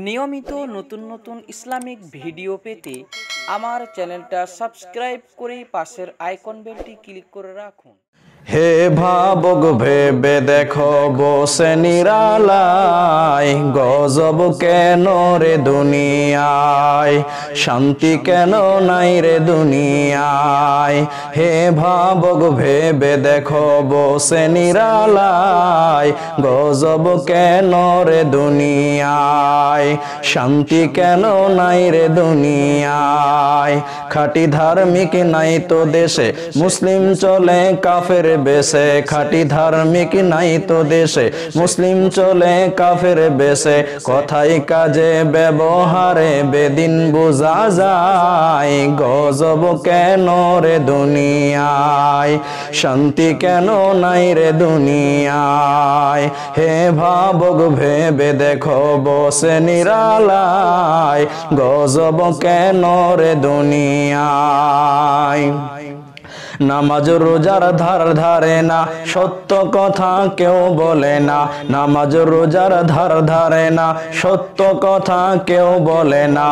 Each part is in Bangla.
নিয়মিত নতুন নতুন ইসলামিক ভিডিও পেতে আমার চ্যানেলটা সাবস্ক্রাইব করে পাশের আইকন বেলটি ক্লিক করে রাখুন। হে ভাবুক ভেবে দেখো বসে নিরালায়, গজব কেন রে দুনিয়ায়, শান্তি কেন নাই রে দুনিয়ায়। হে ভাবুক ভেবে দেখো বসে নিরালায়, গজব কেন রে দুনিয়ায়, শান্তি কেন নাই রে দুনিয়ায়। খাঁটি ধার্মিক নাই তো দেশে, মুসলিম চলে কাফের বেশে। খাঁটি ধার্মিক নাই তো দেশে, মুসলিম চলে কাফের বেশে। কথাই কাজে ব্যবহারে বেদিন বোঝা যায়, গজব কেন রে দুনিয়ায়, শান্তি কেন নাই রে দুনিয়ায়। হে ভাবুক ভেবে দেখো বসে নিরালায়, গজব কেন রে দুনিয়ায়। নামাজ রোজার ধার ধারে না, সত্য কথা কেউ বলে না। নামাজ রোজার ধার ধারে না, সত্য কথা কেউ বলে না।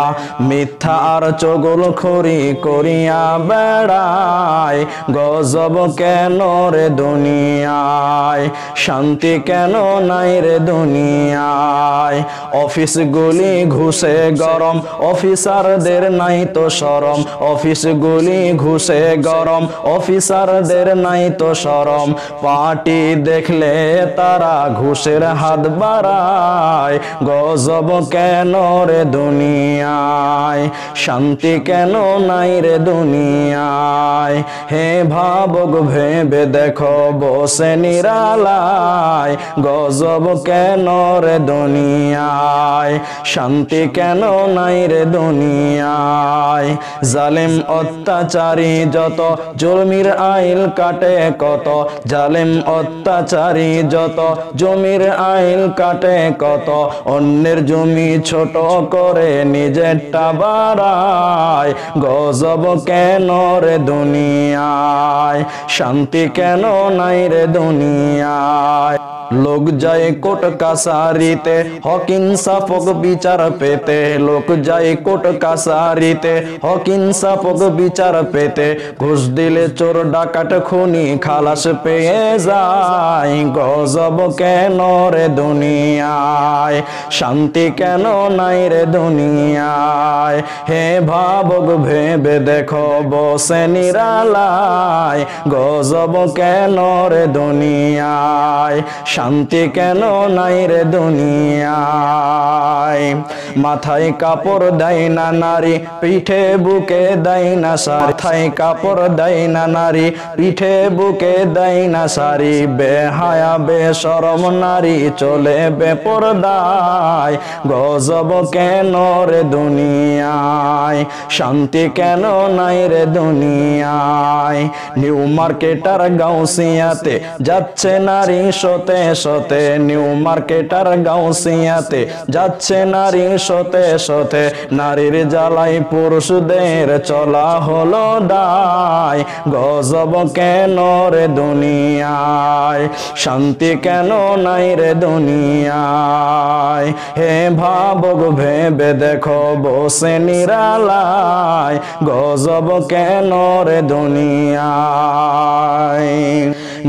মিথ্যা আর চগলখড়ি করিয়া বেড়ায়, গজব কেন রে দুনিয়ায়, শান্তি কেন নাই রে দুনিয়ায়। অফিসগুলি ঘুষে গরম, অফিসারদের নাই তো শরম। অফিসগুলি ঘুষে গরম, অফিসারদের নাই তো শরম। পার্টি দেখলে তারা ঘুষের হাত বাড়ায়, গজব কেন রে দুনিয়ায়, শান্তি কেন নাই রে দুনিয়ায়। হে ভাবুক ভেবে দেখো বসে নিরালায়, গজব কেন রে দুনিয়ায়, শান্তি কেন নাই রে দুনিয়ায়। জালেম অত্যাচারী যত, জমির আইল কাটে কত। জালেম অত্যাচারী যত, জমির আইল কাটে কত। অন্যের জমি ছোট করে নিজেরটা বাড়ায়, গজব কেন রে দুনিয়ায়, শান্তি কেন নাই রে দুনিয়ায়। লোক যায় কোর্ট কাছারিতে, হক ইনসাফক বিচার পেতে। লোক যায় কোর্ট কাছারিতে, হক ইনসাফক বিচার পেতে। ঘুষ দিলে চোর ডাকাত খুনি খালাস পেয়ে যায়, গজব কেন রে দুনিয়ায়, শান্তি কেন নাই রে দুনিয়ায়। হে ভাবুক ভেবে দেখো বসে নিরালায়, গজব কেন রে দুনিয়ায়, শান্তি কেন নাই রে দুনিয়ায়। মাথায় কাপড় দেয় না নারী, পিঠে বুকে দেয় না শাড়ি। মাথায় কাপড় দেয় না নারী, পিঠে বুকে দেয় না শাড়ি। বেহায়া বেশরম নারী চলে বেপরদায়, গজব কেন রে দুনিয়ায়, শান্তি কেন নাই রে দুনিয়ায়। নিউ মার্কেটার গাউসিয়াতে যাচ্ছে নারী সতে সতে। নিউ মার্কেটার গাউসিয়াতে যাচ্ছে নারী সতে সতে। নারীর জ্বালাই পুরুষদের চলা হলো দায়, গজব কেন রে দুনিয়ায়, শান্তি কেন নাই রে দুনিয়ায়। হে ভাবুক ভেবে দেখো বসে নিরালায়, গজব কেন রে দুনিয়ায়।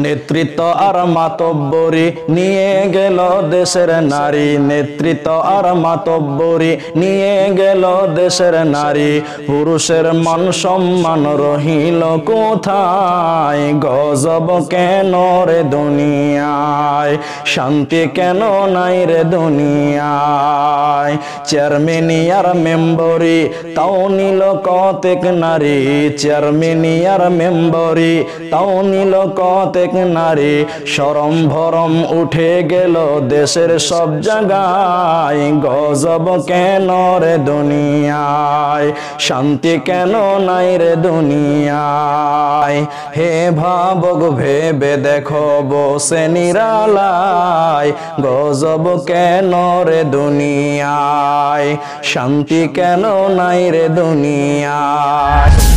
নেতৃত্ব আর মাতব্বরি নিয়ে গেল দেশের নারী। নেতৃত্ব আর মাতব্বরি নিয়ে গেল দেশের নারী। পুরুষের মান সম্মান রহিল কোথায়, গজব কেন রে দুনিয়ায়, শান্তি কেন নাই রে দুনিয়ায়। চেয়ারম্যান আর মেম্বরি তাও নিল কতেক নারী। চেয়ারম্যান আর মেম্বরি তাও নিল কতেক নারী। শরম ভরম উঠে গেল দেশের সব জায়গায়, গজব কেন রে দুনিয়ায়, শান্তি কেন নাই রে দুনিয়ায়। হে ভাবুক ভেবে দেখো বসে নিরালায়, গজব কেন রে দুনিয়ায়, শান্তি কেন নাই রে দুনিয়ায়।